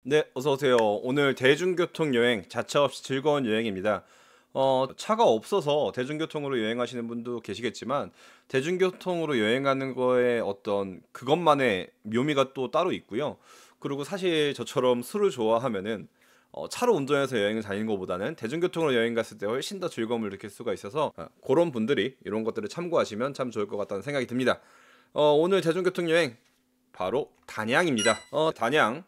네, 어서 오세요. 오늘 대중교통 여행, 자차 없이 즐거운 여행입니다. 차가 없어서 대중교통으로 여행하시는 분도 계시겠지만, 대중교통으로 여행하는 거에 어떤 그것만의 묘미가 또 따로 있고요. 그리고 사실 저처럼 술을 좋아하면은 차로 운전해서 여행을 다니는 것보다는 대중교통으로 여행 갔을 때 훨씬 더 즐거움을 느낄 수가 있어서 그런 분들이 이런 것들을 참고하시면 참 좋을 것 같다는 생각이 듭니다. 오늘 대중교통 여행 바로 단양입니다. 단양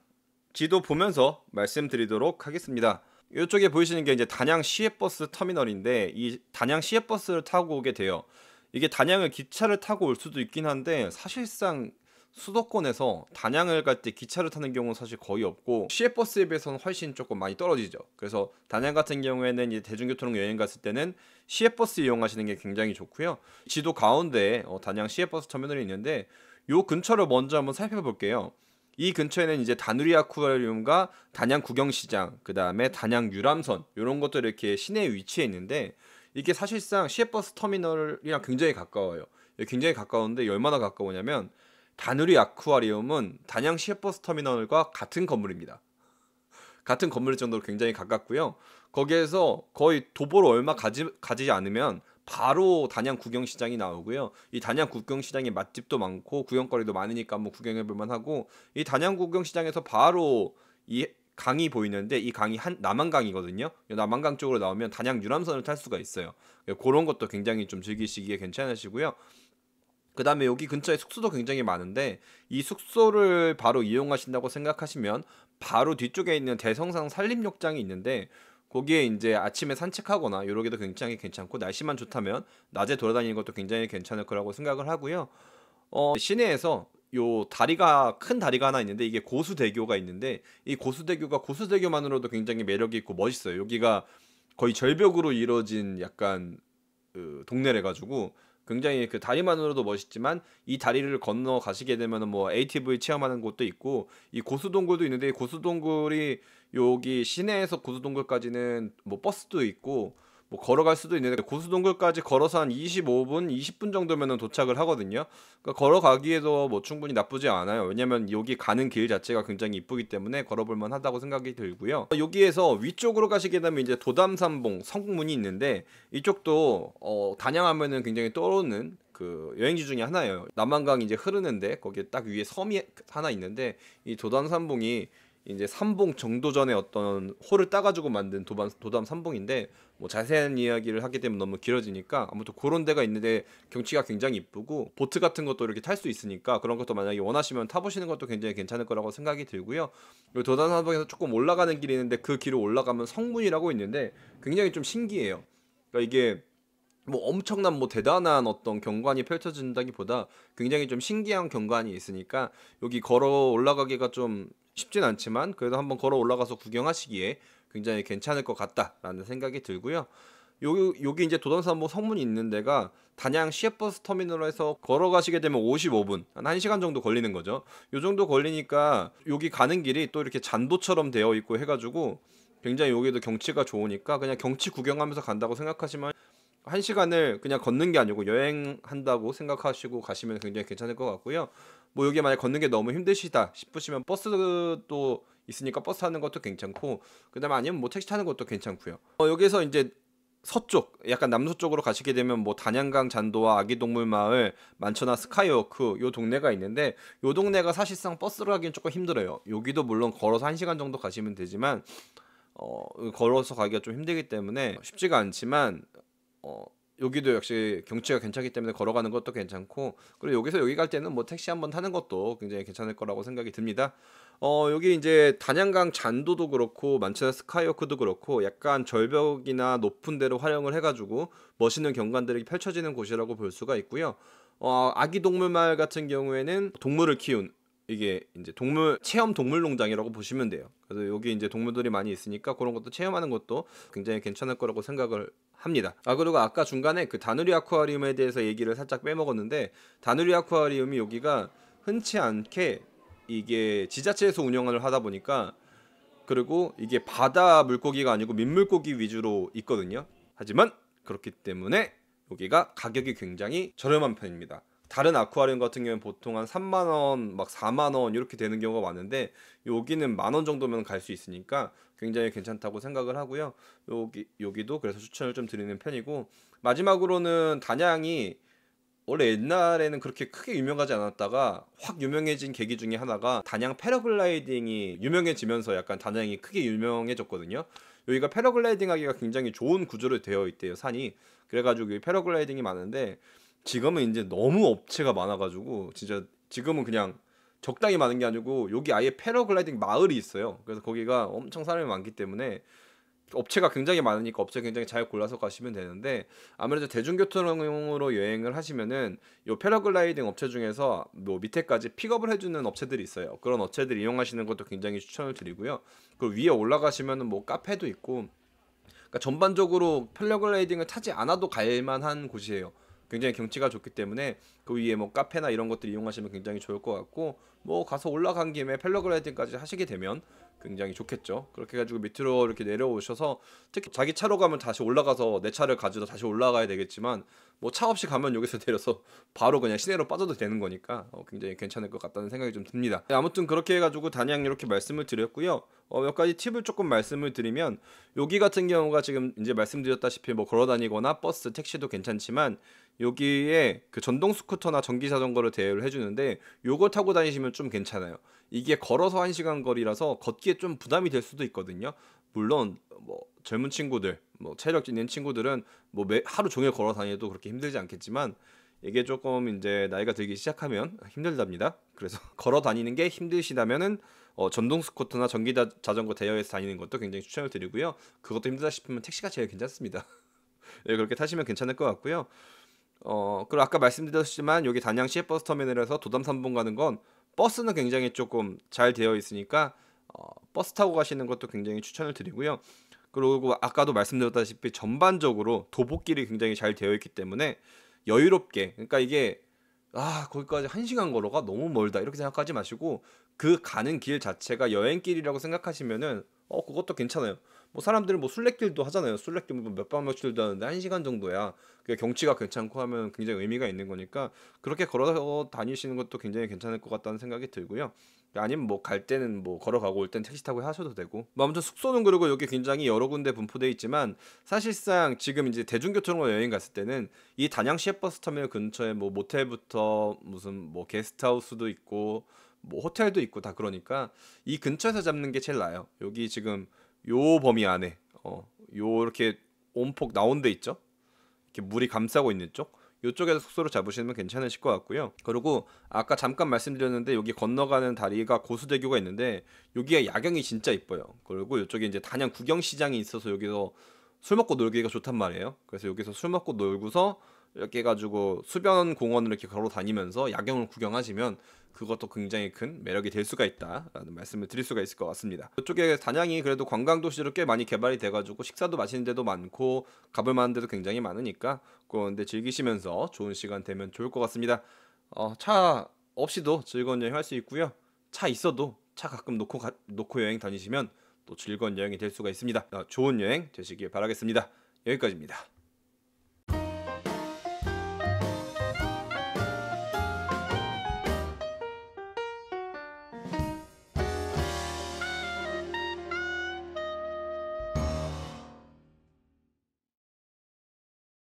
지도 보면서 말씀드리도록 하겠습니다. 이쪽에 보이시는 게 이제 단양 시외버스 터미널인데 이 단양 시외버스를 타고 오게 돼요. 이게 단양을 기차를 타고 올 수도 있긴 한데 사실상 수도권에서 단양을 갈 때 기차를 타는 경우는 사실 거의 없고 시외버스에 비해서는 훨씬 조금 많이 떨어지죠. 그래서 단양 같은 경우에는 이제 대중교통 여행 갔을 때는 시외버스 이용하시는 게 굉장히 좋고요. 지도 가운데 단양 시외버스 터미널이 있는데 요 근처를 먼저 한번 살펴볼게요. 이 근처에는 이제 다누리 아쿠아리움과 단양 구경시장, 그 다음에 단양 유람선 이런 것들이 이렇게 시내에 위치해 있는데 이게 사실상 시외버스 터미널이랑 굉장히 가까워요. 굉장히 가까운데 얼마나 가까우냐면 다누리 아쿠아리움은 단양 시외버스 터미널과 같은 건물입니다. 같은 건물 정도로 굉장히 가깝고요. 거기에서 거의 도보로 얼마 가지 않으면 바로 단양 구경시장이 나오고요. 이 단양 구경시장에 맛집도 많고 구경거리도 많으니까 한번 구경해 볼만 하고 이 단양 구경시장에서 바로 이 강이 보이는데 이 강이 남한강이거든요. 남한강 쪽으로 나오면 단양 유람선을 탈 수가 있어요. 그런 것도 굉장히 좀 즐기시기에 괜찮으시고요. 그 다음에 여기 근처에 숙소도 굉장히 많은데 이 숙소를 바로 이용하신다고 생각하시면 바로 뒤쪽에 있는 대성상 산림욕장이 있는데 거기에 이제 아침에 산책하거나 이러기도 굉장히 괜찮고 날씨만 좋다면 낮에 돌아다니는 것도 굉장히 괜찮을 거라고 생각을 하고요. 시내에서 요 다리가 큰 다리가 하나 있는데 이게 고수대교가 있는데 이 고수대교가 고수대교만으로도 굉장히 매력이 있고 멋있어요. 여기가 거의 절벽으로 이루어진 약간 동네래 가지고 굉장히 그 다리만으로도 멋있지만 이 다리를 건너 가시게 되면은 뭐 ATV 체험하는 곳도 있고 이 고수동굴도 있는데 이 고수동굴이 여기 시내에서 고수동굴까지는 뭐 버스도 있고 뭐 걸어갈 수도 있는데 고수동굴까지 걸어서 한 25분, 20분 정도면은 도착을 하거든요. 그러니까 걸어가기에도 뭐 충분히 나쁘지 않아요. 왜냐면 여기 가는 길 자체가 굉장히 이쁘기 때문에 걸어볼 만하다고 생각이 들고요. 여기에서 위쪽으로 가시게 되면 이제 도담산봉 성문이 있는데 이쪽도 단양하면은 굉장히 떠오르는 그 여행지 중에 하나예요. 남한강이 이제 흐르는데 거기에 딱 위에 섬이 하나 있는데 이 도담산봉이 이제 삼봉 정도전에 어떤 홀을 따가지고 만든 도담 삼봉인데 뭐 자세한 이야기를 하게 되면 너무 길어지니까 아무튼 그런 데가 있는데 경치가 굉장히 이쁘고 보트 같은 것도 이렇게 탈 수 있으니까 그런 것도 만약에 원하시면 타보시는 것도 굉장히 괜찮을 거라고 생각이 들고요. 그리고 도담 삼봉에서 조금 올라가는 길이 있는데 그 길을 올라가면 성문이라고 있는데 굉장히 좀 신기해요. 그러니까 이게 뭐 엄청난 뭐 대단한 어떤 경관이 펼쳐진다기보다 굉장히 좀 신기한 경관이 있으니까 여기 걸어 올라가기가 좀 쉽진 않지만 그래도 한번 걸어 올라가서 구경하시기에 굉장히 괜찮을 것 같다라는 생각이 들고요. 여기 이제 도담산보 성문이 있는 데가 단양 시외버스 터미널에서 걸어가시게 되면 55분, 한 1시간 정도 걸리는 거죠. 요 정도 걸리니까 여기 가는 길이 또 이렇게 잔도처럼 되어 있고 해가지고 굉장히 여기도 경치가 좋으니까 그냥 경치 구경하면서 간다고 생각하시면 1시간을 그냥 걷는 게 아니고 여행한다고 생각하시고 가시면 굉장히 괜찮을 것 같고요. 뭐 여기 만약 걷는 게 너무 힘드시다 싶으시면 버스도 있으니까 버스 타는 것도 괜찮고 그다음에 아니면 뭐 택시 타는 것도 괜찮고요. 여기서 이제 서쪽, 약간 남서쪽으로 가시게 되면 뭐 단양강 잔도와 아기동물마을, 만천하 스카이워크 요 동네가 있는데 요 동네가 사실상 버스로 가기는 조금 힘들어요. 여기도 물론 걸어서 1시간 정도 가시면 되지만 걸어서 가기가 좀 힘들기 때문에 쉽지가 않지만 여기도 역시 경치가 괜찮기 때문에 걸어가는 것도 괜찮고 그리고 여기서 여기 갈 때는 뭐 택시 한번 타는 것도 굉장히 괜찮을 거라고 생각이 듭니다. 여기 이제 단양강 잔도도 그렇고 만천하 스카이워크도 그렇고 약간 절벽이나 높은 데로 활용을 해가지고 멋있는 경관들이 펼쳐지는 곳이라고 볼 수가 있고요. 아기 동물마을 같은 경우에는 동물을 키운 이게 이제 체험 동물 농장이라고 보시면 돼요. 그래서 여기 이제 동물들이 많이 있으니까 그런 것도 체험하는 것도 굉장히 괜찮을 거라고 생각을 합니다. 그리고 아까 중간에 그 다누리 아쿠아리움에 대해서 얘기를 살짝 빼먹었는데 다누리 아쿠아리움이 여기가 흔치 않게 이게 지자체에서 운영을 하다 보니까 그리고 이게 바다 물고기가 아니고 민물고기 위주로 있거든요. 하지만 그렇기 때문에 여기가 가격이 굉장히 저렴한 편입니다. 다른 아쿠아리움 같은 경우는 보통 한 3만 원, 막 4만 원 이렇게 되는 경우가 많은데 여기는 만 원 정도면 갈 수 있으니까 굉장히 괜찮다고 생각을 하고요. 여기도 그래서 추천을 좀 드리는 편이고, 마지막으로는 단양이 원래 옛날에는 그렇게 크게 유명하지 않았다가 확 유명해진 계기 중에 하나가 단양 패러글라이딩이 유명해지면서 약간 단양이 크게 유명해졌거든요. 여기가 패러글라이딩 하기가 굉장히 좋은 구조로 되어 있대요, 산이. 그래가지고 여기 패러글라이딩이 많은데 지금은 이제 너무 업체가 많아가지고 진짜 지금은 그냥 적당히 많은 게 아니고 여기 아예 패러글라이딩 마을이 있어요. 그래서 거기가 엄청 사람이 많기 때문에 업체가 굉장히 많으니까 업체 굉장히 잘 골라서 가시면 되는데, 아무래도 대중교통으로 여행을 하시면은 요 패러글라이딩 업체 중에서 뭐 밑에까지 픽업을 해주는 업체들이 있어요. 그런 업체들 이용하시는 것도 굉장히 추천을 드리고요. 그리고 위에 올라가시면은 뭐 카페도 있고, 그러니까 전반적으로 패러글라이딩을 타지 않아도 갈만한 곳이에요. 굉장히 경치가 좋기 때문에 그 위에 뭐 카페나 이런 것들 이용하시면 굉장히 좋을 것 같고, 뭐 가서 올라간 김에 패러글라이딩까지 하시게 되면 굉장히 좋겠죠. 그렇게 해가지고 밑으로 이렇게 내려오셔서, 특히 자기 차로 가면 다시 올라가서 내 차를 가지고 다시 올라가야 되겠지만 뭐 차 없이 가면 여기서 내려서 바로 그냥 시내로 빠져도 되는 거니까 굉장히 괜찮을 것 같다는 생각이 좀 듭니다. 네, 아무튼 그렇게 해가지고 단양 이렇게 말씀을 드렸고요. 몇 가지 팁을 조금 말씀을 드리면, 여기 같은 경우가 지금 이제 말씀드렸다시피 뭐 걸어다니거나 버스, 택시도 괜찮지만 여기에 그 전동 스쿠터나 전기 자전거를 대여를 해주는데 요거 타고 다니시면 좀 괜찮아요. 이게 걸어서 1시간 거리라서 걷기에 좀 부담이 될 수도 있거든요. 물론 뭐 젊은 친구들, 뭐 체력 있는 친구들은 뭐 하루 종일 걸어 다녀도 그렇게 힘들지 않겠지만, 이게 조금 이제 나이가 들기 시작하면 힘들답니다. 그래서 걸어 다니는 게 힘드시다면은 전동 스쿠터나 전기 자전거 대여해서 다니는 것도 굉장히 추천을 드리고요. 그것도 힘들다 싶으면 택시가 제일 괜찮습니다. 네, 그렇게 타시면 괜찮을 것 같고요. 그리고 아까 말씀드렸지만 여기 단양 시외버스 터미널에서 도담 3번 가는 건 버스는 굉장히 조금 잘 되어 있으니까 버스 타고 가시는 것도 굉장히 추천을 드리고요. 그리고 아까도 말씀드렸다시피 전반적으로 도보길이 굉장히 잘 되어 있기 때문에 여유롭게, 그러니까 이게 거기까지 1시간 걸어가 너무 멀다 이렇게 생각하지 마시고, 그 가는 길 자체가 여행길이라고 생각하시면은 그것도 괜찮아요. 뭐 사람들은 뭐 술래길도 하잖아요. 술래길 뭐 몇박 며칠도 하는데 1시간 정도야. 그 경치가 괜찮고 하면 굉장히 의미가 있는 거니까 그렇게 걸어 다니시는 것도 굉장히 괜찮을 것 같다는 생각이 들고요. 아니면 뭐 갈 때는 뭐 걸어가고 올 땐 택시 타고 하셔도 되고, 뭐 아무튼 숙소는 그리고 여기 굉장히 여러 군데 분포되어 있지만 사실상 지금 이제 대중교통으로 여행 갔을 때는 이 단양 시외버스 터미널 근처에 뭐 모텔부터 무슨 뭐 게스트하우스도 있고 뭐 호텔도 있고 다 그러니까 이 근처에서 잡는 게 제일 나아요. 여기 지금 요 범위 안에 요 이렇게 온폭 나온 데 있죠? 이렇게 물이 감싸고 있는 쪽, 이쪽에서 숙소를 잡으시면 괜찮으실 것 같고요. 그리고 아까 잠깐 말씀드렸는데 여기 건너가는 다리가 고수대교가 있는데 여기가 야경이 진짜 이뻐요. 그리고 이쪽에 이제 단양 구경시장이 있어서 여기서 술 먹고 놀기가 좋단 말이에요. 그래서 여기서 술 먹고 놀고서 이렇게 해가지고 수변 공원을 이렇게 걸어 다니면서 야경을 구경하시면 그것도 굉장히 큰 매력이 될 수가 있다라는 말씀을 드릴 수가 있을 것 같습니다. 이쪽에 단양이 그래도 관광 도시로 꽤 많이 개발이 돼가지고 식사도 맛있는 데도 많고 가볼 만한 데도 굉장히 많으니까 그런데 즐기시면서 좋은 시간 되면 좋을 것 같습니다. 차 없이도 즐거운 여행 할 수 있고요. 차 있어도 차 가끔 놓고 여행 다니시면 또 즐거운 여행이 될 수가 있습니다. 좋은 여행 되시길 바라겠습니다. 여기까지입니다.